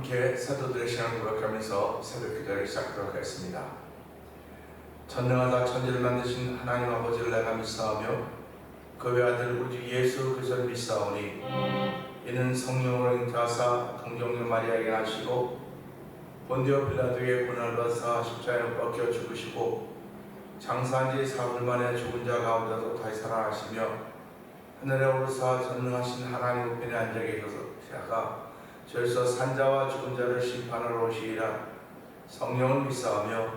함께 사도들의 신앙을 고백하면서 새벽 기도를 시작하도록 하겠습니다. 전능하다 천지를 만드신 하나님 아버지를 내가 믿사오며 그 외아들 우리 주 예수 그리스도를 믿사오니 이는 성령으로 잉태하사 동정녀 마리아에게 나시고 본디오 빌라도의 고난을 받으사 십자가에 꺾여 죽으시고 장사한 지 사흘 만에 죽은 자 가운데서 다시 살아나시며 하늘에 오르사 전능하신 하나님 우편에 앉아 계셔서 저에서 산자와 죽은 자를 심판하러 오시리라. 성령을 믿사오며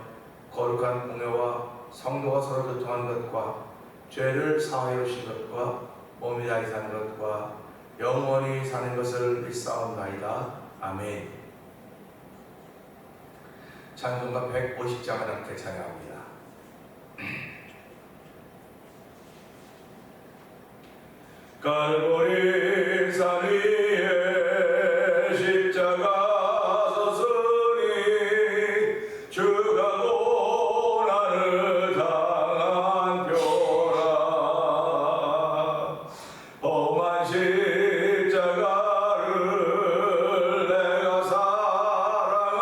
거룩한 공회와 성도가 서로 교통하는 것과 죄를 사하여 주신 것과 몸이 다시 사는 것과 영원히 사는 것을 믿사옵나이다. 아멘. 찬송가 150장 함께 찬양합니다. 갈보리 산 위에 십자가 섰으니 주가 고난을 당한 표라. 험한 십자가를 내가 사랑함은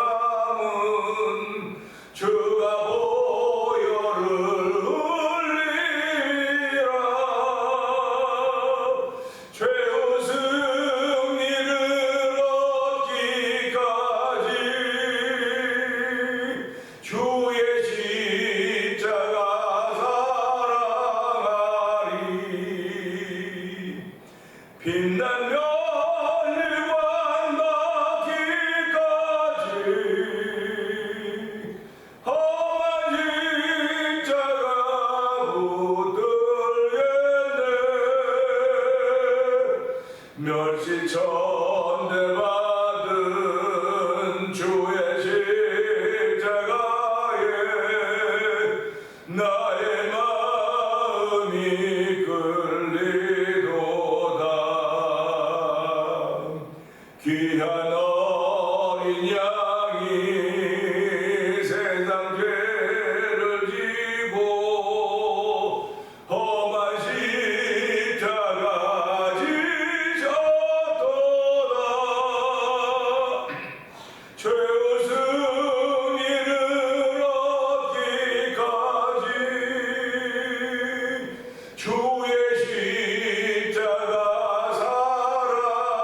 주가 보혈을 흘리라. 죄의 승리를 얻기까지 주의 십자가 사랑하리. 빛나며 일관 닿기까지 험한 십자가 붙들겠네. 멸시천대 받은 주의 십자가에 나의 마음이 끌리도다. 귀한 어린 양이 세상 죄를 지고 험한 십자가 지셨도다. 죄의 승리를 얻기까지 주의 십자가 사랑하리.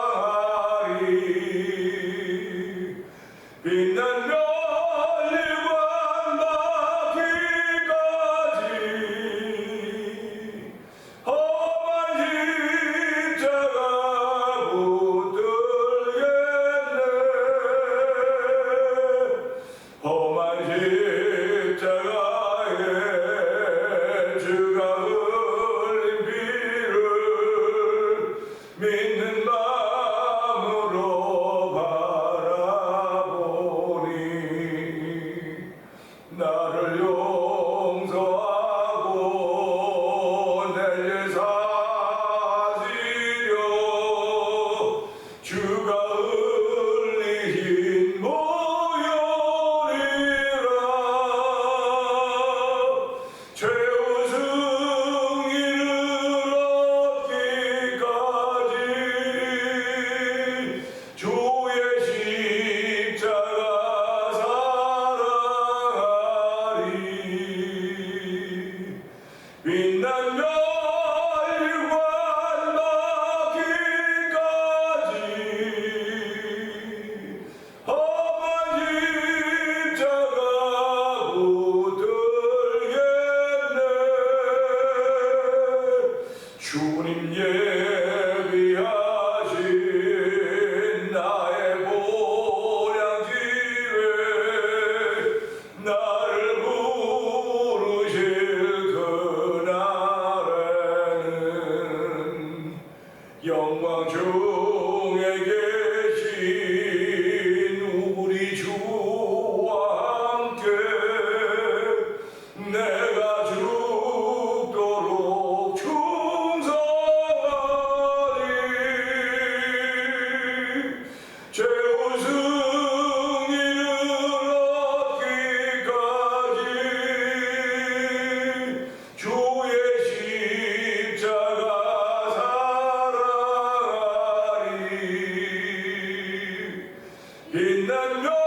빛난 별과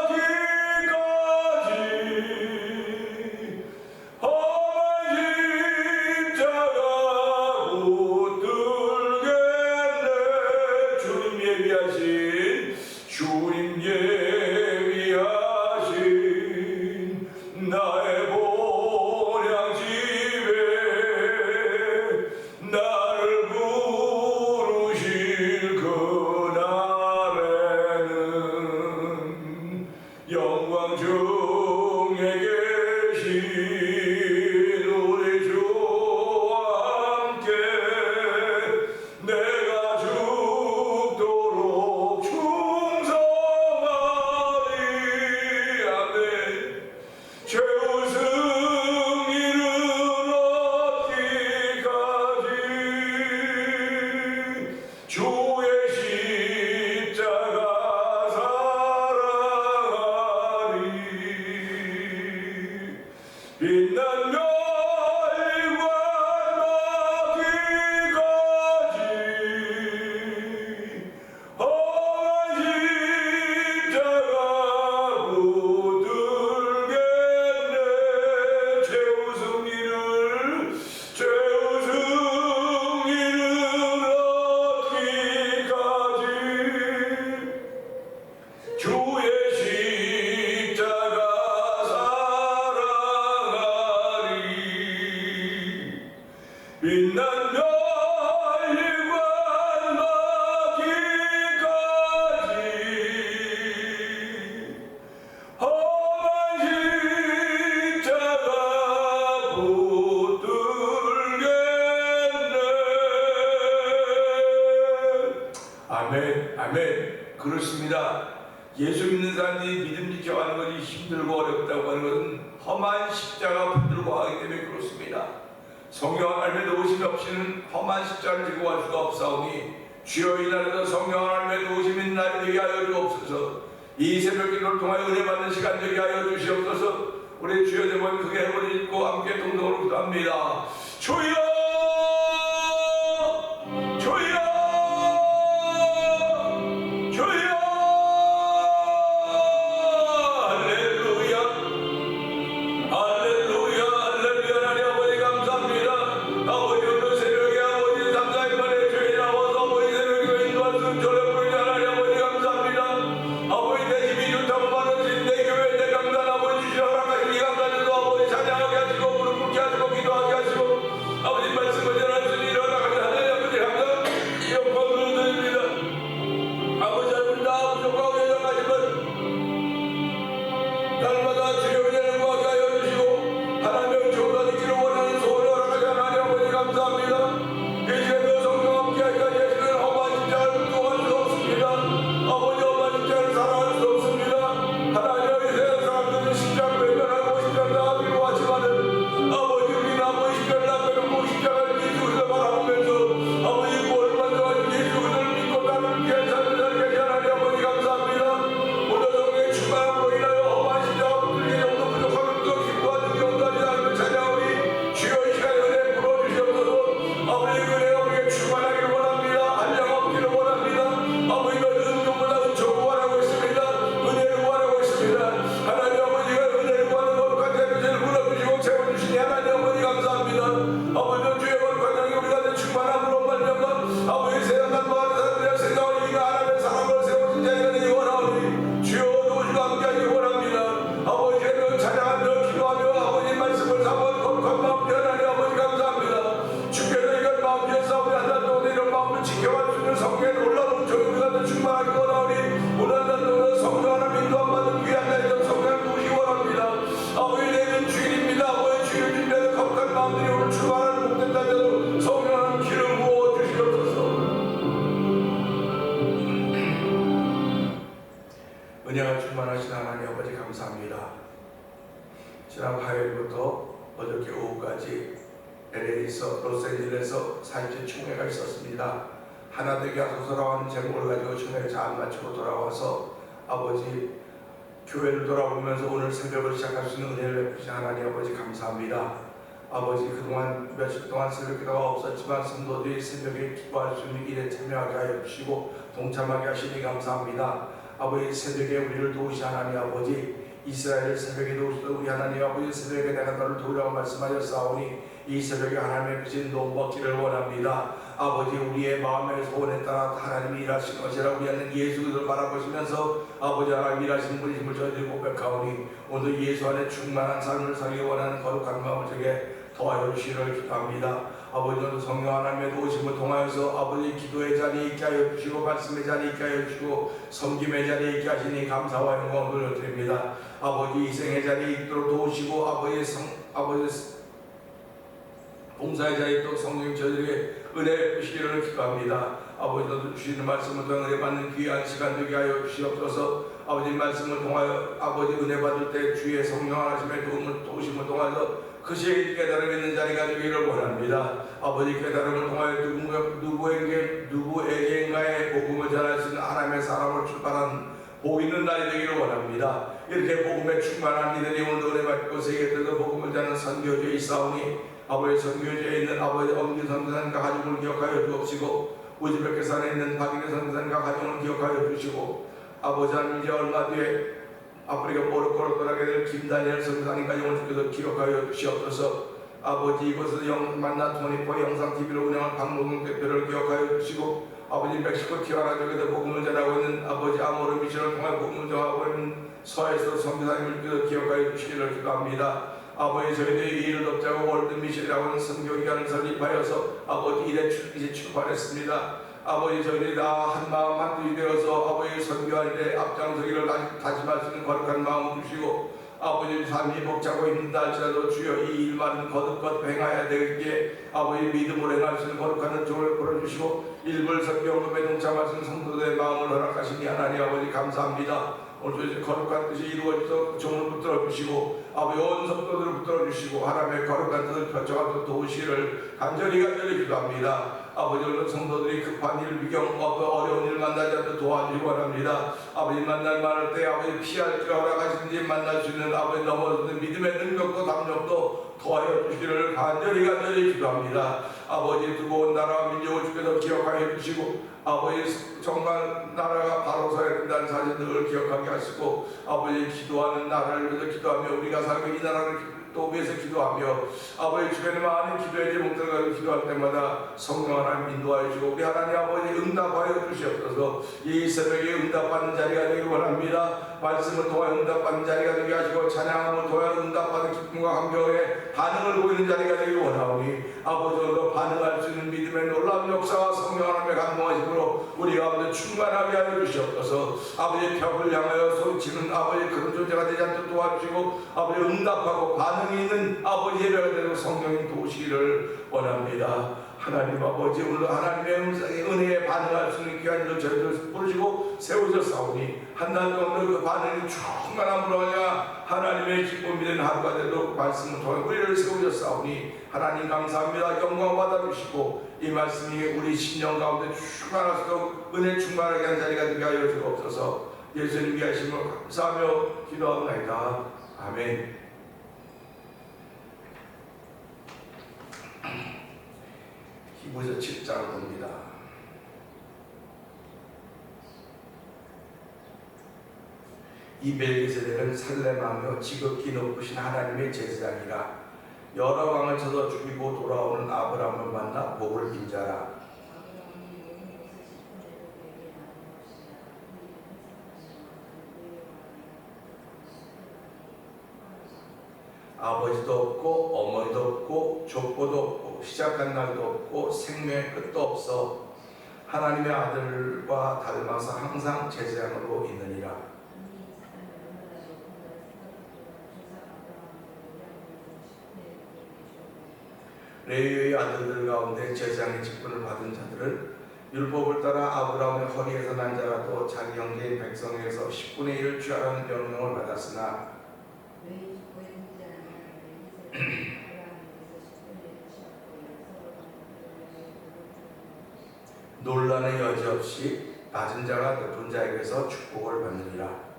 나기까지 험한 십자가 붙들겠네. 주님 예비하신 주님 예비하신 나의 본향집에 나를 부르실 그날에는 영광 중에 계신 우리 주와 함께 내가 죽도록 충성하리. 아멘. 최우승 이르러 뒤까지 주의 십자가 사랑하리. 빛난 별과 나기까지 험한 십자가 붙들겠네. 최우승 이르러 뒤까지 주의 십자가 사랑하리. 빛난 별과 나기까지 험한 십자가 붙들겠네. 아멘, 아멘. 그렇습니다. 예수 믿는 사람들이 믿음 지켜가는 것이 힘들고 어렵다고 하는 것은 험한 십자가 붙들고 하기 때문에 그렇습니다. 성령 하나님의 도우심 없이는 험한 십자가를 지고 갈 수가 없사오니 주여 이 날에도 성령 하나님의 도우심인 날이 되게 하여 주옵소서. 이 새벽 기도를 통하여 은혜 받는 시간 되게 하여 주시옵소서. 우리 주여 대본 크게 해버리 있고 함께 동동으로 기도합니다. 주여 주여 주여. 할렐루야 할렐루야 할렐루야. 하나님 아버지 감사합니다. 아버지 오늘 새벽에 아버지 삼사일만에 주에 나와서 아버지 새벽에 인도할 수 저를 부르는 하나님 아버지 감사합니다. 아버지 내 집이 좋다고 말하신 내 교회 내 강단 아버지 주시어 허락하신 이 강단에도 아버지 찬양하게 하시고 무릎 꿇게 하시고 기도하게 하시고 아버지 말씀을 전할 수 있는 허락하신 하나님 아버지 감사 영광을 드립니다. 아버지 얼굴 다 부족하고 연약하지만 날마다 주의 은혜를 구하게 하여 주시고 하나님의 좋은 있기를 원하는 소원을 허락하신 하나님 아버지 감사합니다. 이 시간에 성령 함께 하기까지 하시는 험한 십자가를 붙들고 갈 수 없습니다. 아버지 험한 십자가를 사랑할 수 없습니다. 하나님의 세상 사람들은 십자가를 외면하고 십자가를 나가기로 하지만은 아버지 우리는 아버지 십자가를 남겨놓고 십자가를 예수를 바라보면서 아버지 얼마나 예수를 믿고 나를 괜찮은 자를 하나님 아버지 감사합니다. 오늘 성령의 충만함으로 인하여 험한 십자가 붙들기 정도 부족함을 또 기뻐하는 경우까지 하나님을 찬양하오니 주여 이 시간에 은혜 부어주시옵소서. 아버지 그 은혜가 우리에게 충만하기를 원합니다. 한량 없기를 원합니다. 아버지가 은총보다 은총을 구하고 있습니다. 은혜를 구하고 있습니다. 하나님 아버지가 은혜를 구하는 거룩한 자들을 불러주시고 채워주시니 하나님 아버지 감사합니다. 아버지 주의 거룩한 영이 우리 가운데 충만함으로 말미암아 아버지 세상 모든 사람들의 생각을 이기고 하나님의 사랑을 세워진 자리가 되기 원하오니 주여 우리가 함께하기 원합니다. 아버지의 찬양하며 기도하며 아버지 말씀을 삼아 거룩한 마음 변하니 아버지 감사합니다. 주께서 이걸 마음 비어서 우리 한달 동안 이런 마음을 지켜갈 수 있는 성령의 놀라운 조용히 가는 충만하기 원하오니 오늘 한달 동안 성령 하나님 인도함 받는 귀한 날이던 성령을 부으시기 원합니다. 아버지 내는 주인입니다. 아버지 주인을 준비하는 거룩한 마음들이 오늘 출발하는 목된 날에도 성령 하나님 기름 부어 주시옵소서. 은혜가 충만하신 하나님 아버지 감사합니다. 지난 화요일부터 어저께 오후까지 LA에서 로스앤젤레스에서 40째 총회가 있었습니다. 하나 되게 하소서라고 하는 제목을 가지고 총회를 잘 마치고 돌아와서 아버지 교회를 돌아보면서 오늘 새벽을 시작할 수 있는 은혜를 베푸신 하나님 아버지 감사합니다. 아버지 그동안 며칠 동안 새벽 기도가 없었지만 성도들이 새벽에 기도할 수 있는 일에 참여하게 하여 주시고 동참하게 하시니 감사합니다. 아버지 새벽에 우리를 도우시 하나님 아버지 이스라엘을 새벽에 도우시던 우리 하나님 아버지 새벽에 내가 너를 도우라고 말씀하셨사오니 이 새벽에 하나님의 크신 도움 받기를 원합니다. 아버지 우리의 마음의 소원에 따라 하나님이 일하신 것이라 우리는 예수 그리스도를 바라보시면서 아버지 하나님 일하시는 분이심을 저희들이 고백하오니 오늘 예수 안에 충만한 삶을 살기 원하는 거룩한 마음을 저에게 더하여 주시기를 기도합니다. 아버지 오늘 성령 하나님의 도우심을 통하여서 아버지 기도의 자리에 있게 하여 주시고 말씀의 자리에 있게 하여 주시고 섬김의 자리에 있게 하시니 감사와 영광을 올려드립니다. 아버지 희생의 자리에 있도록 도우시고 아버지 봉사의 자리에 또 성령 저희들에게 은혜 주시기를 기도합니다. 아버지 주시는 말씀을 통해 은혜 받는 귀한 시간 되게 하여 주시옵소서. 아버지 말씀을 통하여 아버지 은혜 받을 때 주의 성령 하나님의 도우심을 통하여 그 시에 깨달음 있는 자리가 되기를 원합니다. 아버지 깨달음을 통하여 누구에게인가의 복음을 전할 수 있는 하나님의 사람을 출발한 복 있는 날이 되기를 원합니다. 이렇게 복음에 충만한 이들이 오늘도 은혜 받고 세계에도 복음을 전하는 선교주에 있사오니 아버지 선교지에 있는 아버지 엄기 선교사님과 가족을 기억하여 주옵시고 우즈베키스탄에 있는 박인혜 선교사님과 가족을 기억하여 주시고 아버지 하나님 이제 얼마 뒤에 아프리카 모로코로 떠나게 될 김다니엘 선교사님 가족을 주께서 기억하여 주시옵소서. 아버지 이곳에서 만나 24 영상TV를 운영한 박노동 대표를 기억하여 주시고 아버지 멕시코 티와나 쪽에서 복음을 전하고 있는 아버지 아모르 미션을 통해 복음을 전하고 있는 서에서 선교사님을 기억하여 주시기를 기도합니다. 아버지 저희들이 일을 돕자고 월드 미션이라고 하는 선교기관을 설립하여서 아버지 이제 출발했습니다. 아버지 저희들이 다 한마음 한뜻이 되어서 아버지 선교할 때 앞장서기를 다짐할 수 있는 거룩한 마음을 주시고 아버지 삶이 벅차고 있는다 할지라도 주여 이 일만은 거듭 행하여야 되기에 아버지 믿음으로 행할 수 있는 거룩한 은총을 풀어주시고 일벌 선교운동에 동참할 수 있는 성도들의 마음을 허락하시니 하나님 아버지 감사합니다. 오늘 거룩한 뜻이 이루어져서 종을 붙들어 주시고 아버지 온 성도들을 붙들어 주시고 하나님의 거룩한 뜻을 펼쳐가서 도우시기를 간절히 기도합니다. 아버지 오늘 성도들이 급한 일, 위경, 어려운 일 만나지 않도록 도와주시기 원합니다. 아버지 만날 만할 때 아버지 피할 줄 허락하시는지 만날 수 있는 아버지 넘어서는 믿음의 능력도 담력도 도와여 주시기를 간절히 기도합니다. 아버지 두고 온 나라와 민족을 주께서 기억하여 주시고 아버지 정말 나라가 바로 서야 된다는 사실을 기억하게 하시고 아버지 기도하는 나라를 위해서 기도하며 우리가 살고 이 나라를 또 위해서 기도하며 아버지 주변에 많은 기도의 제목들을 가지고 기도할 때마다 성령 하나님 인도하여 주시고 우리 하나님 아버지 응답하여 주시옵소서. 이 새벽에 응답받는 자리가 되길 원합니다. 말씀을 통해 응답받는 자리가 되게 하시고 찬양함을 통해 응답받는 기쁨과 감격에 반응을 보이는 자리가 되길 원하오니 아버지 오늘도 반응할 수 있는 믿음의 놀라운 역사와 성령 하나님의 감동하심으로 우리 가운데 충만하게 하여 주시옵소서. 아버지 벽을 향하여 소리치는 아버지 그런 존재가 되지 않도록 도와주시고 아버지 응답하고 반응이 있는 아버지 예배가 되고 성령이 도우시기를 원합니다. 하나님 아버지 오늘 하나님의 음성에 은혜에 반응할 수 있는 귀한 저희들을 부르시고 세우셨사오니 한 달 동안 그 반응이 충만함으로 하여 하나님의 기쁨이 되는 하루가 되도록 말씀을 통해 우리를 세우셨사오니 하나님 감사합니다. 영광 받아주시고 이 말씀이 우리 신령 가운데 충만할 수 있도록 은혜 충만하게 한 자리가 되게 하여 주옵소서. 예수님 위하심을 감사하며 기도하옵나이다. 아멘. 히브리서 7장을 봅니다. 이 멜기세덱은 살렘하며 지극히 높으신 하나님의 제사장이라. 여러 왕을 쳐서 죽이고 돌아오는 아브라함을 만나 복을 빈자라. 아버지도 없고 어머니도 없고 족보도 없고 시작한 날도 없고 생명의 끝도 없어 하나님의 아들과 닮아서 항상 제사장으로 있느니라. 레위의 아들들 가운데 제사장의 직분을 받은 자들은 율법을 따라 아브라함의 허리에서 난 자라도 자기 형제인 백성에서 10분의 1을 취하라는 명령을 받았으나 논란의 여지 없이 낮은 자가 높은 자에게서 축복을 받느니라.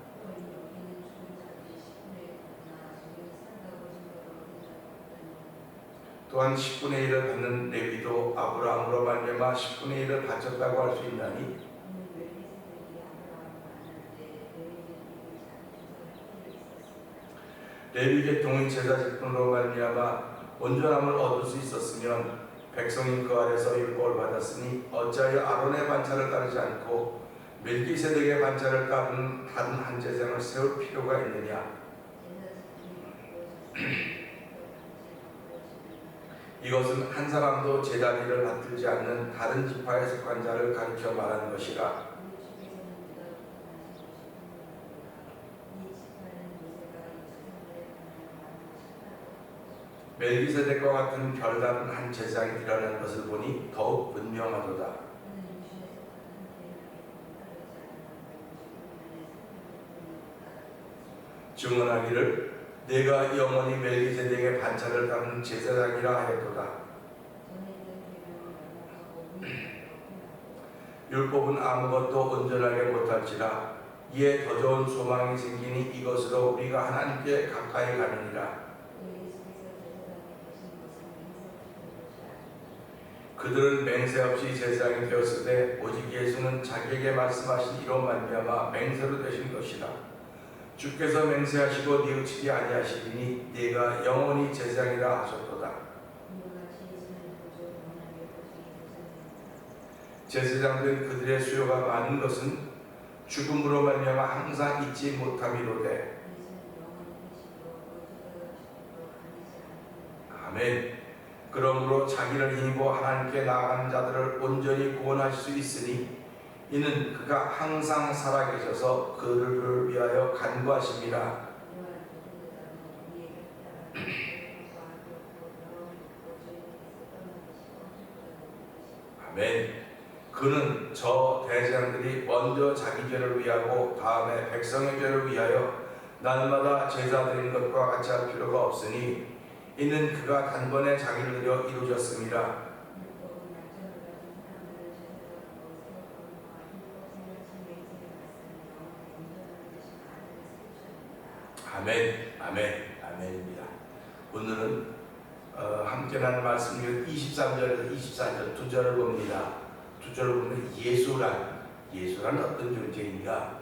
또한 10분의 1을 받는 레위도 아브라함으로 말미암아 10분의 1을 바쳤다고 할 수 있나니 레위 계통의 제사 직분으로 말미암아 온전함을 얻을 수 있었으면 백성인 그 아래서 율법을 받았으니 어찌하여 아론의 반차를 따르지 않고 멜기세덱의 반차를 따르는 다른 한 제사장을 세울 필요가 있느냐. 이것은 한 사람도 제단 일을 받들지 않는 다른 지파의 속한 자를 가리켜 말하는 것이라. 멜기세덱과 같은 별다른 한 제사장이 일어난 것을 보니 더욱 분명하도다. 증언하기를 내가 영원히 멜기세덱의 반차를 따르는 제사장이라 하였도다. 율법은 아무것도 온전하게 못할지라 이에 더 좋은 소망이 생기니 이것으로 우리가 하나님께 가까이 가느니라. 그들은 맹세 없이 제사장이 되었을 때 오직 예수는 자기에게 말씀하신 이로 말미암아 맹세로 되신 것이라. 주께서 맹세하시고 뉘우치지 아니하시리니 네가 영원히 제사장이라 하셨도다. 제사장된 그들의 수요가 많은 것은 죽음으로 말미암아 항상 잊지 못함이로되. 아멘. 그러므로 자기를 힘입어 하나님께 나아가는 자들을 온전히 구원하실 수 있으니 이는 그가 항상 살아계셔서 그들을 위하여 간구하심이라. 아멘. 그는 저 대제사장들이 먼저 자기 죄를 위하고 다음에 백성의 죄를 위하여 날마다 제사 드리는 것과 같이 할 필요가 없으니 이는 그가 단번에 자기를 들여 이루셨음이라. 아멘, 아멘, 아멘입니다. 오늘은 함께 나눌 말씀 중 23절에서 24절 두 절을 봅니다. 두 절을 보면 예수란 어떤 존재인가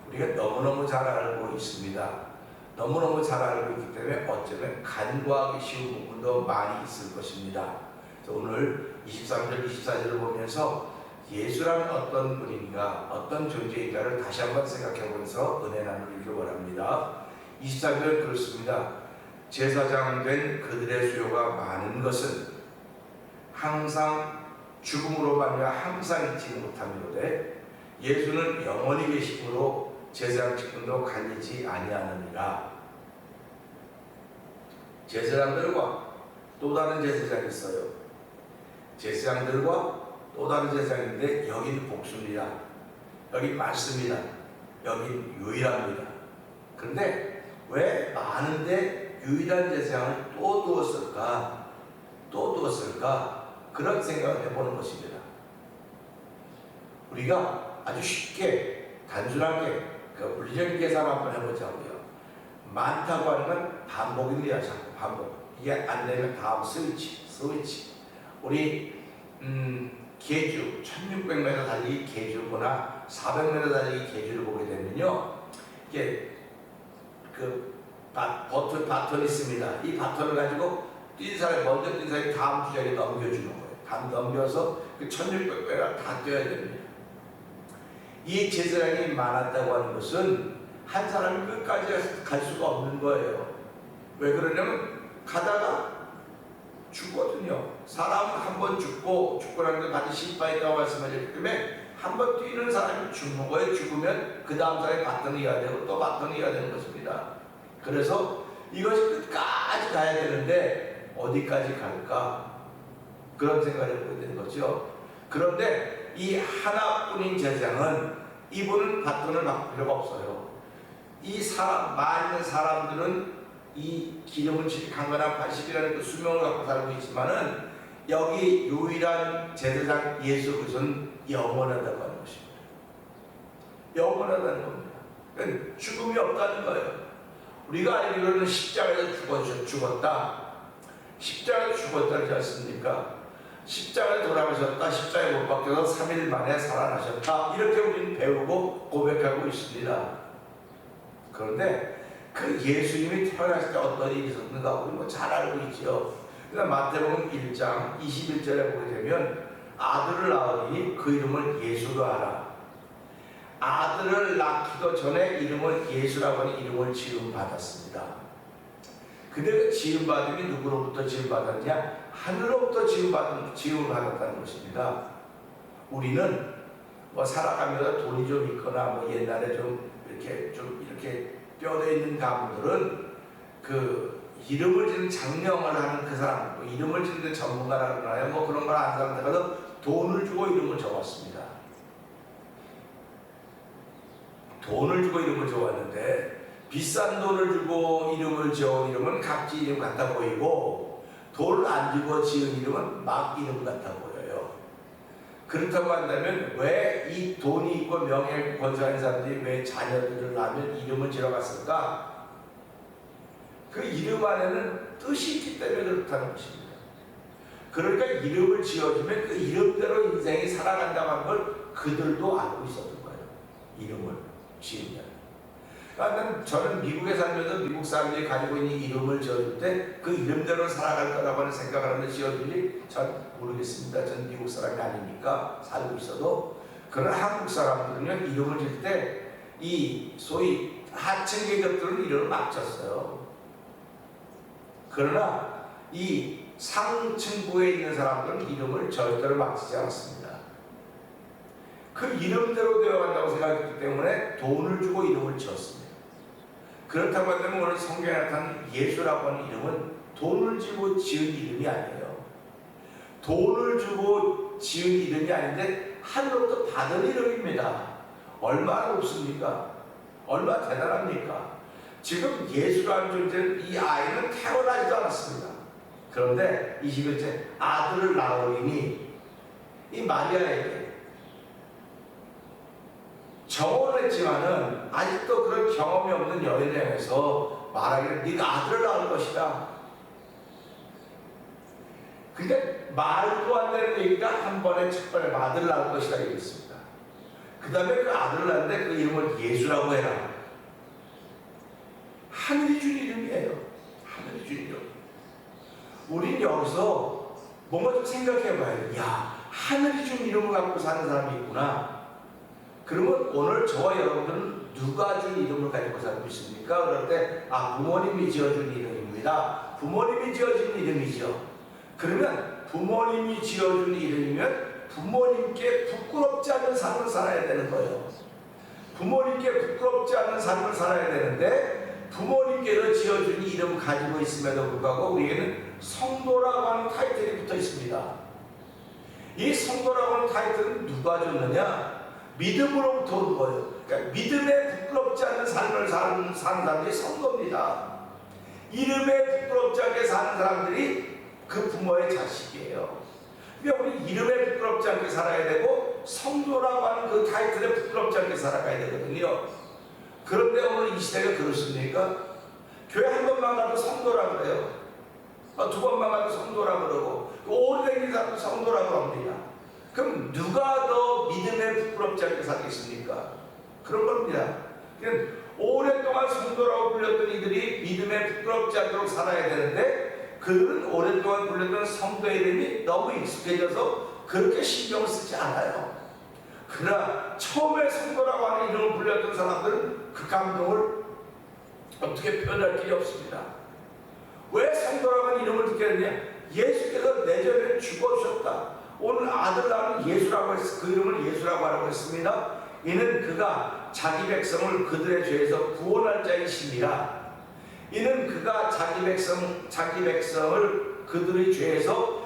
우리가 너무너무 잘 알고 있습니다. 너무너무 잘 알고 있기 때문에 어쩌면 간과하기 쉬운 부분도 많이 있을 것입니다. 그래서 오늘 23절, 24절을 보면서 예수라는 어떤 분인가, 어떤 존재인가를 다시 한번 생각해 보면서 은혜 나누기를 원합니다. 24절은 그렇습니다. 제사장 된 그들의 수요가 많은 것은 항상 죽음으로 말미암아 항상 잊지 못함이로되 예수는 영원히 계심으로 제사장 직분도 갈리지 아니하느니라. 제사장들과 또 다른 제사장이 있어요. 제사장들과 또 다른 제사장인데 여기는 복수입니다. 여기 많습니다. 여긴 유일합니다. 그런데 왜 많은데 유일한 제사장을 또 두었을까? 그런 생각을 해보는 것입니다. 우리가 아주 쉽게 단순하게 그 물리적인 계산 한번 해보자고요. 많다고 하는 건 반복입니다. 자꾸 반복. 이게 안 되면 다음 스위치. 우리 계주 1600m 달리기 계주거나 400m 달리기 계주를 보게 되면요, 이게 그 바톤이 있습니다. 이 바톤을 가지고 먼저 뛴 사람이 다음 주자리에 넘겨주는 거예요. 다음 넘겨서 그 1600배가 다 뛰어야 됩니다. 이 제사장이 많았다고 하는 것은 한 사람이 끝까지 갈 수가 없는 거예요. 왜 그러냐면 가다가 죽거든요. 사람은 한 번 죽고 나는 게 반드시 심판이 있다고 말씀하셨기 때문에 한 번 뛰는 사람이 죽는 거예요. 죽으면 그 다음 사람이 바톤이 이어야 되고 또 바톤이 이어야 되는 것입니다. 그래서 이것이 끝까지 가야 되는데 어디까지 갈까? 그런 생각을 해보게 되는 거죠. 그런데 이 하나뿐인 제사장은 이분은 바톤을 바꿀 필요가 없어요. 이 많은 사람들은 이 기름을 강건한 80이라는 그 수명을 갖고 살고 있지만은 여기 유일한 제사장 예수 그리스도는 영원하다고 하는 것입니다. 영원하다는 겁니다. 그러니까 죽음이 없다는 거예요. 우리가 알기로는 십자가에서 죽었다. 십자가에 죽었다지 않습니까? 십자가에 돌아가셨다, 십자가에 못 박혀서 3일 만에 살아나셨다, 이렇게 우리는 배우고 고백하고 있습니다. 그런데 그 예수님이 태어났을 때 어떤 일이 있었는가 우리 뭐 잘 알고 있죠. 그러니까 마태복음 1장 21절에 보게 되면 아들을 낳으니 그 이름을 예수로 하라. 아들을 낳기도 전에 이름을 예수라고 하는 이름을 지음받았습니다. 근데 그 지음받음이 누구로부터 지음받았냐? 하늘로부터 지음을 받았다는 것입니다. 우리는 뭐 살아가면서 돈이 좀 있거나 뭐 옛날에 좀 이렇게 뼈대 있는 가문들은 그 이름을 짓는 장명을 하는 그 사람, 뭐 이름을 짓는 전문가라고 하나요? 뭐 그런 걸 아는 사람들 가서 돈을 주고 이름을 적었습니다. 돈을 주고 이름을 적었는데 비싼 돈을 주고 이름을 지은 이름은 각지 이름 같아 보이고 돈을 안 주고 지은 이름은 막 이름 같아 보여요. 그렇다고 한다면 왜 이 돈이 있고 명예 권세한 사람들이 왜 자녀들을 낳으면 이름을 지어갔을까? 그 이름 안에는 뜻이 있기 때문에 그렇다는 것입니다. 그러니까 이름을 지어주면 그 이름대로 인생이 살아간다고 하는 걸 그들도 알고 있었던 거예요. 이름을 지으면. 그러니까 저는 미국에 살면서 미국 사람들이 가지고 있는 이름을 지어줄 때 그 이름대로 살아갈 거라고 하는 생각을 하면서 지어줄지 잘 모르겠습니다. 저는 미국 사람이 아니니까 살고 있어도. 그러나 한국 사람들은요, 이름을 지을 때 이 소위 하층 계급들은 이름을 맞췄어요. 그러나 이 상층부에 있는 사람들은 이름을 절대로 맞추지 않았습니다. 그 이름대로 되어간다고 생각했기 때문에 돈을 주고 이름을 지었습니다. 그렇다고 한다면 오늘 성경에 나타난 예수라고 하는 이름은 돈을 주고 지은 이름이 아니에요. 돈을 주고 지은 이름이 아닌데 하늘로부터 받은 이름입니다. 얼마나 높습니까? 얼마나 대단합니까? 지금 예수라는 존재는 이 아이는 태어나지도 않았습니다. 그런데 21절 아들을 낳으리니 이 마리아에게 정언했지만은 아직도 그런 경험이 없는 여인에 대해서 말하기를 네가 아들을 낳을 것이다. 근데 말도 안 되는 얘기가 한 번에 첫 번에 아들을 낳을 것이다 얘기했습니다. 그 다음에 그 아들을 낳는데 그 이름을 예수라고 해라. 하늘이 준 이름이에요. 하늘이 준 이름. 우린 여기서 뭔가 좀 생각해봐요. 야, 하늘이 준 이름을 갖고 사는 사람이 있구나. 그러면 오늘 저와 여러분들은 누가 준 이름을 가지고 살고 있습니까? 그럴 때 부모님이 지어준 이름입니다. 부모님이 지어준 이름이죠. 그러면 부모님이 지어준 이름이면 부모님께 부끄럽지 않은 삶을 살아야 되는 거예요. 부모님께 부끄럽지 않은 삶을 살아야 되는데 부모님께서 지어준 이름 가지고 있음에도 불구하고 우리에게는 성도라고 하는 타이틀이 붙어 있습니다. 이 성도라고 하는 타이틀은 누가 줬느냐? 믿음으로부터 온 거예요. 그러니까 믿음에 부끄럽지 않는 삶을 사는 사람들이 성도입니다. 이름에 부끄럽지 않게 사는 사람들이 그 부모의 자식이에요. 그러니까 우리 이름에 부끄럽지 않게 살아야 되고 성도라고 하는 그 타이틀에 부끄럽지 않게 살아가야 되거든요. 그런데 오늘 이 시대가 그렇습니까? 교회 한 번만 가도 성도라 그래요. 두 번만 가도 성도라 그러고 오래된 사람도 성도라 그럽니다. 그럼 누가 더 믿음에 부끄럽지 않게 살겠습니까? 그런 겁니다. 그냥 오랫동안 성도라고 불렸던 이들이 믿음에 부끄럽지 않도록 살아야 되는데 그들은 오랫동안 불렸던 성도의 이름이 너무 익숙해져서 그렇게 신경을 쓰지 않아요. 그러나 처음에 성도라고 하는 이름을 불렸던 사람들은 그 감동을 어떻게 표현할 길이 없습니다. 왜 성도라고 하는 이름을 듣게 했냐? 예수께서 내 전에 죽어주셨다. 오늘 아들 낳은 예수라고 했, 그 이름을 예수라고 하라고 했습니다. 이는 그가 자기 백성을 그들의 죄에서 구원할 자이심이라. 이는 그가 자기 백성을 그들의 죄에서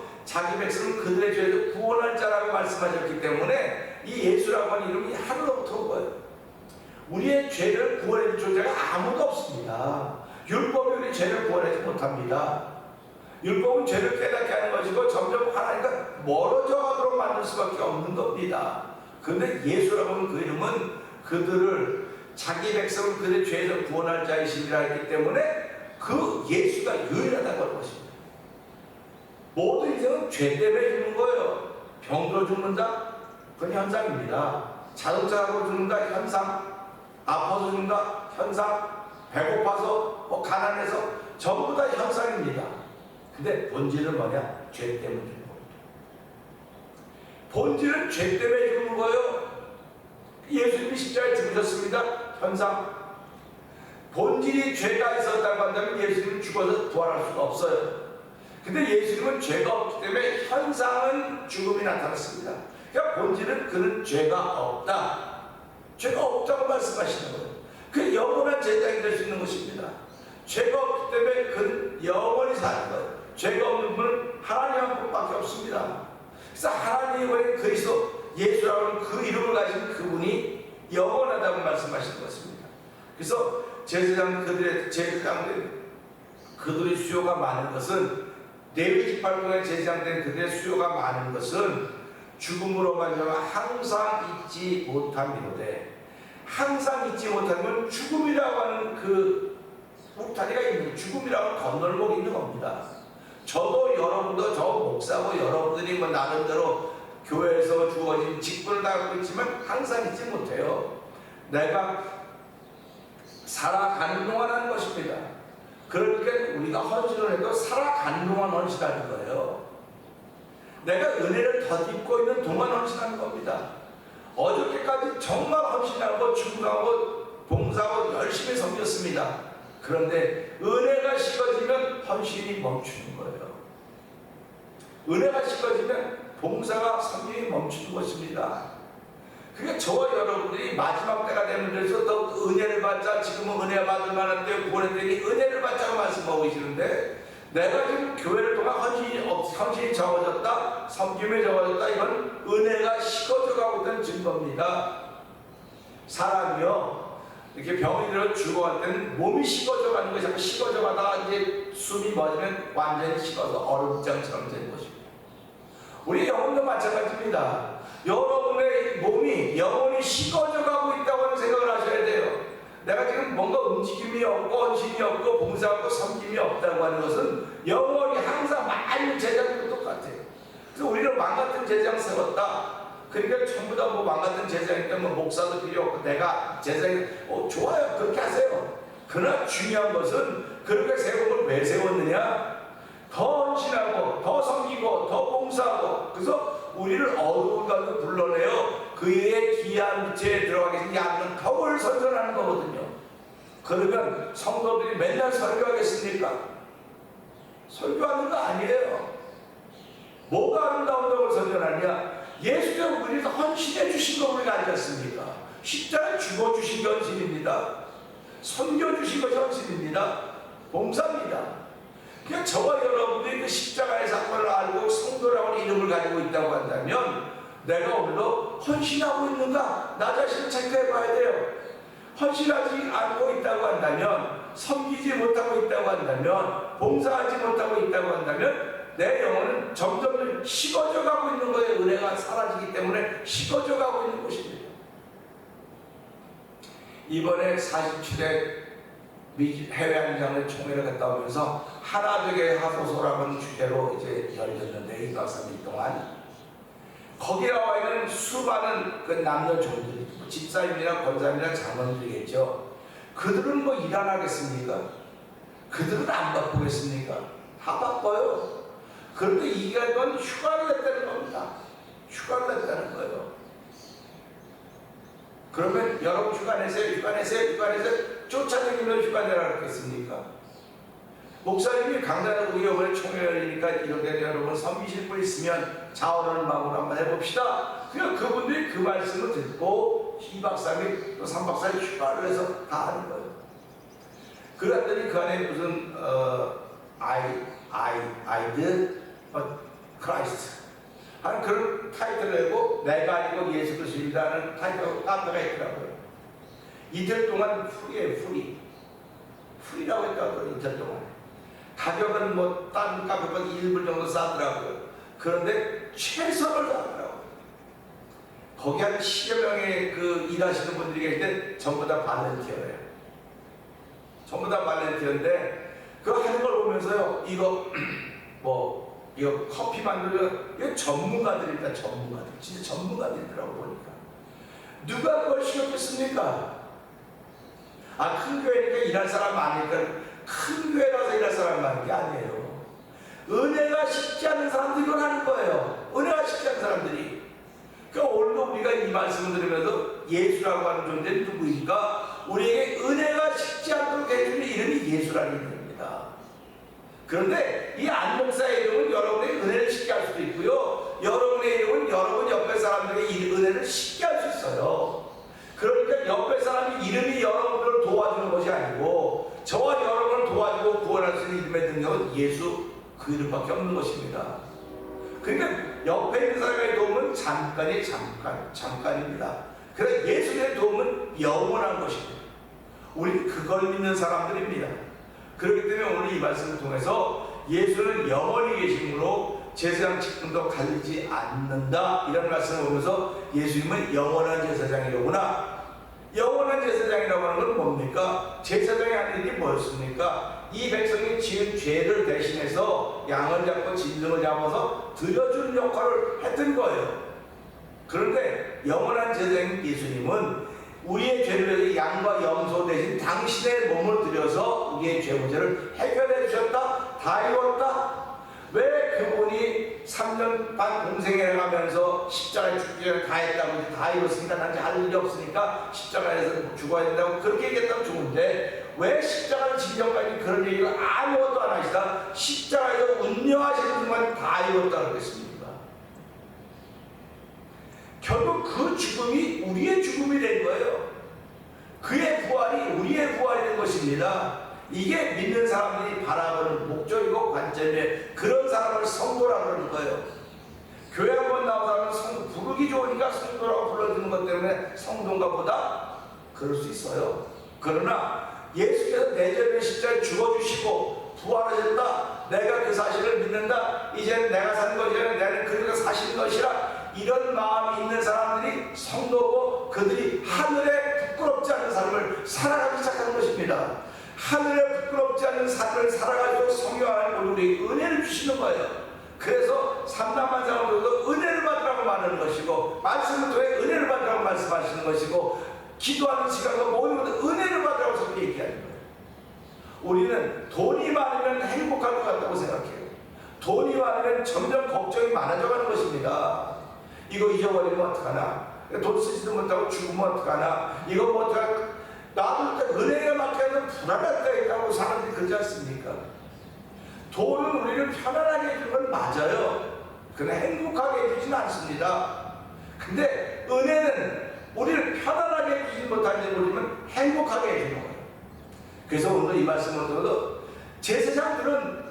그들의 죄에서 구원할 자라고 말씀하셨기 때문에 이 예수라고 하는 이름이 하늘로부터 온 거예요. 우리의 죄를 구원해 줄 존재가 아무도 없습니다. 율법이 우리 죄를 구원하지 못합니다. 율법은 죄를 깨닫게 하는 것이고 점점 하나님과 멀어져 가도록 만들 수밖에 없는 겁니다. 그런데 예수라고 하는 그 이름은 그들을 자기 백성을 그들의 죄에서 구원할 자이심이라 했기 때문에 그 예수가 유일하다고 하는 것입니다. 모든 인생은 죄 때문에 죽는 거예요. 병들어 죽는다? 그건 현상입니다. 자동차 사고 죽는다? 현상. 아파서 죽는다? 현상. 배고파서 가난해서 전부 다 현상입니다. 근데 본질은 뭐냐? 죄 때문에 죽는 겁니다. 본질은 죄 때문에 죽는 거예요. 예수님이 십자가에 죽으셨습니다. 현상. 본질이 죄가 있었다고 한다면 예수님은 죽어서 부활할 수가 없어요. 근데 예수님은 죄가 없기 때문에 현상은 죽음이 나타났습니다. 그러니까 본질은 그는 죄가 없다. 죄가 없다고 말씀하시는 거예요. 그 영원한 제장이 될 수 있는 것입니다. 죄가 없기 때문에 그는 영원히 사는 거예요. 죄가 없는 분은 하나님 한 분밖에 없습니다. 그래서 하나님의 그리스도 예수라고 하는 그 이름을 가진 그분이 영원하다고 말씀하시는 것입니다. 그래서 제사장들의 그들의 수요가 많은 것은 레위 지파를 통해 제사장된 그들의 수요가 많은 것은 죽음으로 말미암아 항상 잊지 못함이로되, 항상 잊지 못하면 죽음이라고 하는 그 울타리가 있는, 죽음이라고 하는 건널목이 있는 겁니다. 저도 여러분도, 저 목사고 여러분들이 나름대로 교회에서 주어진 직분을 다하고 있지만 항상 잊지 못해요. 내가 살아가는 동안 하는 것입니다. 그러니까 우리가 헌신을 해도 살아가는 동안 헌신하는 거예요. 내가 은혜를 덧입고 있는 동안 헌신하는 겁니다. 어저께까지 정말 헌신하고 충성하고 봉사하고 열심히 섬겼습니다. 그런데 은혜가 식어지면 헌신이 멈추는 거예요. 은혜가 식어지면 봉사가 섬김이 멈추는 것입니다. 그러니까 저와 여러분들이 마지막 때가 되면 그래서 더 은혜를 받자, 지금은 은혜 받을 만한 때 구원했더니 은혜를 받자고 말씀하고 계시는데, 내가 지금 교회를 통한 헌신이 적어졌다, 섬김이 적어졌다, 이건 은혜가 식어져 가고 있는 증거입니다. 사람이요, 이렇게 병이 들어 죽어갈 때는 몸이 식어져 가는 것이 자꾸 식어져 가다가 이제 숨이 멎으면 완전히 식어서 얼음장처럼 되는 것입니다. 우리 영혼도 마찬가지입니다. 여러분의 몸이 영혼이 식어져 가고 있다고 하는 생각을 하셔야 돼요. 내가 지금 뭔가 움직임이 없고 헌신이 없고 봉사 없고 섬김이 없다고 하는 것은 영혼이 항상 많은 제장도 똑같아요. 그래서 우리는 망같은 제장 세웠다. 그러니까 전부 다 망같은 제장이 때문에 목사도 필요 없고 내가 제장이 좋아요. 그렇게 하세요. 그러나 중요한 것은 그렇게 세운 걸 왜 세웠느냐? 더 헌신하고 더 섬기고 더 봉사하고, 그래서 우리를 어두운 가운데 불러내어 그의 귀한 빛에 들어가게 하는 얇은 벽을 선전하는 거거든요. 그러면 성도들이 맨날 설교하겠습니까? 설교하는 거 아니에요. 뭐가 아름다운 벽을 선전하냐? 예수께서 우리를 헌신해 주신 거 우리가 아니지 않습니까? 십자가에 죽어주신 게 헌신입니다. 섬겨주신 것이 헌신입니다. 봉사입니다. 그러니까 저와 여러분들이 그 십자가의 사건을 알고 성도라고 이름을 가지고 있다고 한다면, 내가 오늘도 헌신하고 있는가? 나 자신을 체크해 봐야 돼요. 헌신하지 않고 있다고 한다면, 섬기지 못하고 있다고 한다면, 봉사하지 못하고 있다고 한다면 내 영혼은 점점 식어져 가고 있는 거예요. 은혜가 사라지기 때문에 식어져 가고 있는 것입니다. 이번에 47회 해외 한장의 총회를 갔다 오면서 하나되게 하소서라는 주제로 이제 열렸는데, 2박 3일 동안 거기에 나와 있는 수많은 그 남녀 종들이, 집사님이나 권사님이나 장로님들이겠죠. 그들은 뭐 일 안 하겠습니까? 그들은 안 바쁘겠습니까? 다 바빠요. 그런데 이게 건 휴가를 냈다는 겁니다. 휴가를 냈다는 거예요. 그러면 여러분 휴가 내세요, 휴가 내세요, 휴가 내세요. 쫓아다니면 휴가 내라 그랬겠습니까? 목사님이 강단에 우리 이번에 총회 열리니까 이렇게 여러분 섬기실 분 있으면 자원하는 마음으로 한번 해봅시다. 그냥 그분들이 그 말씀을 듣고 2박 3일 또 3박 4일 휴가를 해서 다 하는 거예요. 그랬더니 그 안에 무슨 아이드 크라이스트 하는 그런 타이틀을 내고, 내가 아니고 예수 그리스도이라는 타이틀 카페가 있더라고요. 이틀 동안 풀이에요. 풀이라고 했다고요. 이틀 동안 가격은 뭐 다른 카페보다 1불 정도 싸더라고요. 그런데 최선을 다하더라고요. 거기 한 10여 명의 그 일하시는 분들이 계신데 전부 다 발렌티어예요. 전부 다 발렌티어인데 그 하는 걸 보면서요, 이거 뭐 이거 커피 만들면 이거 전문가들입니다. 전문가들. 진짜 전문가들이더라고 보니까. 누가 그걸 시켰겠습니까? 큰 교회니까 일할 사람 많으니까 큰 교회라서 일할 사람 많은 게 아니에요. 은혜가 식지 않는 사람들이 이걸 하는 거예요. 은혜가 식지 않는 사람들이. 그러니까 오늘도 우리가 이 말씀을 들으면서 예수라고 하는 존재는 누구인가? 우리에게 은혜가 식지 않도록 해주는 이름이 예수라는 이름입니다. 그런데 이 안목사의 이름은 여러분의 은혜를 식게 할 수도 있고요. 여러분의 이름은 여러분 옆에 사람들의 은혜를 식게 할 수 있어요. 그러니까 옆에 사람이 이름이 여러분을 도와주는 것이 아니고 저와 여러분을 도와주고 구원할 수 있는 이름의 능력은 예수 그 이름밖에 없는 것입니다. 그러니까 옆에 있는 사람의 도움은 잠깐입니다. 그래서 예수의 도움은 영원한 것입니다. 우리는 그걸 믿는 사람들입니다. 그렇기 때문에 오늘 이 말씀을 통해서 예수는 영원히 계심으로 제사장 직분도 갈리지 않는다 이런 말씀을 보면서 예수님은 영원한 제사장이로구나. 영원한 제사장이라고 하는 건 뭡니까? 제사장이 하는 일이 뭐였습니까? 이 백성이 지은 죄를 대신해서 양을 잡고 짐승을 잡아서 드려주는 역할을 했던 거예요. 그런데 영원한 제사장인 예수님은 우리의 죄를 위해서 양과 염소 대신 당신의 몸을 들여서 우리의 죄 문제를 해결해 주셨다. 다 이뤘다. 왜 그분이 3년 반 공생해 가면서 십자가에 죽기 전에 다 했다고 다 이뤘으니까 난 이제 할 일이 없으니까 십자가에서 죽어야 된다고 그렇게 얘기했다면 좋은데 왜 십자가를 지기 전까지 그런 얘기를 아무것도 안 하시다 십자가에서 운명하시는 분만 다 이뤘다고 그랬습니까? 결국 그 죽음이 우리의 죽음이 된 거예요. 그의 부활이 우리의 부활이 된 것입니다. 이게 믿는 사람들이 바라보는 목적이고 관점에 그런 사람을 성도라고 그러는 거예요. 교회 한번 나온 사람은 부르기 좋으니까 성도라고 불러주는 것 때문에 성도인가 보다 그럴 수 있어요. 그러나 예수께서 내 죄를 십자가에 죽어주시고 부활하셨다. 내가 그 사실을 믿는다. 이제는 내가 사는 것이 아니라 나는 그가 사시는 것이라. 이런 마음이 있는 사람들이 성도고 그들이 하늘에 부끄럽지 않은 삶을 살아가기 시작하는 것입니다. 하늘에 부끄럽지 않은 삶을 살아가지고 성령 하나님 우리에게 은혜를 주시는 거예요. 그래서 삼남만상으로도 은혜를 받으라고 말하는 것이고 말씀을 통해 은혜를 받으라고 말씀하시는 것이고 기도하는 시간과 모든 것을 은혜를 받으라고 저렇게 얘기하는 거예요. 우리는 돈이 많으면 행복할 것 같다고 생각해요. 돈이 많으면 점점 걱정이 많아져 가는 것입니다. 이거 잊어버리면 어떡하나? 돈 쓰지도 못하고 죽으면 어떡하나? 이거 뭐 어떡하나? 나도 은혜에 막혀서 불안할 때가 있다고 사람들이 그러지 않습니까? 돈은 우리를 편안하게 해주는 건 맞아요. 그러나 행복하게 해주지는 않습니다. 근데 은혜는 우리를 편안하게 해주지 못하는지 모르지만 행복하게 해주는 거예요. 그래서 오늘 이 말씀을 들어도 제사장들은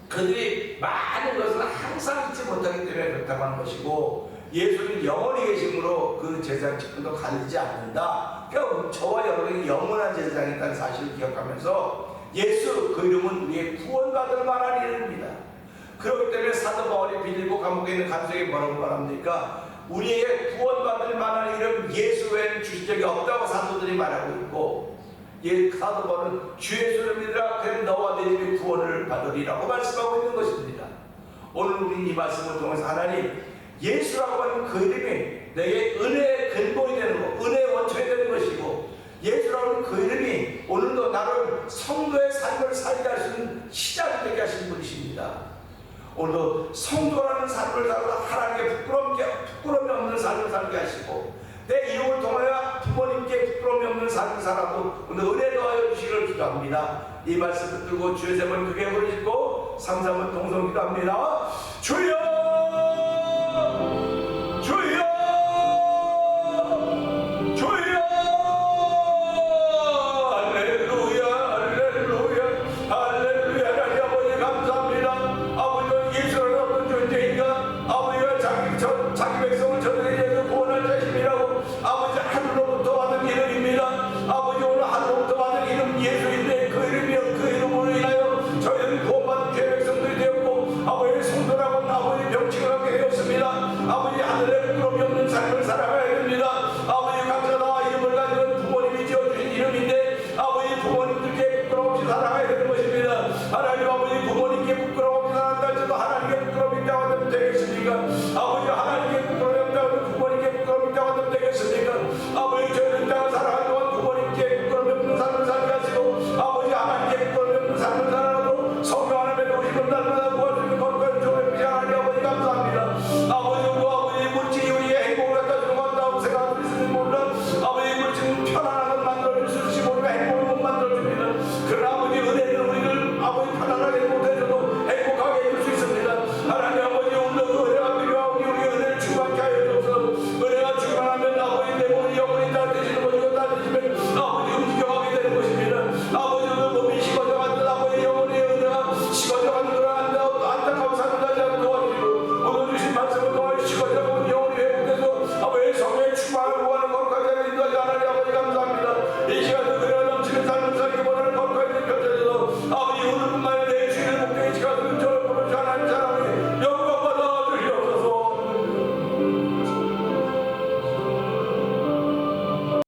그들이 많은 것을 항상 잊지 못하기 때문에 그렇다고 하는 것이고 예수는 영원히 계심으로 그 제사장 직분도 가리지 않는다. 그러니까 저와 여러분이 영원한 제사장이 있다는 사실을 기억하면서 예수 그 이름은 우리의 구원받을 만한 이름입니다. 그렇기 때문에 사도 바울이 빌립보 감옥에 있는 간수에게 뭐라고 말합니까? 우리에게 구원받을 만한 이름 예수 외에는 주신 적이 없다고 사도들이 말하고 있고 사도 바울은 주 예수를 믿으라 그럼 너와 내 집이 구원을 받으리라고 말씀하고 있는 것입니다. 오늘 우리 이 말씀을 통해서 하나님 예수라고 하는 그 이름이 내게 은혜의 근본이 되는 것, 은혜의 원천이 되는 것이고 예수라고 하는 그 이름이 오늘도 나를 성도의 삶을 살게 할 수 있는 시작이 되게 하신 분이십니다. 오늘도 성도라는 삶을 살고 하나님께 부끄러움이 없는 삶을 살게 하시고 내 이름을 통하여 부모님께 부끄러움이 없는 삶을 살아도 오늘 은혜 더하여 주시기를 기도합니다. 이 말씀 붙들고 주의 세번 크게 부르시고 3, 3번 동성 기도합니다. 주여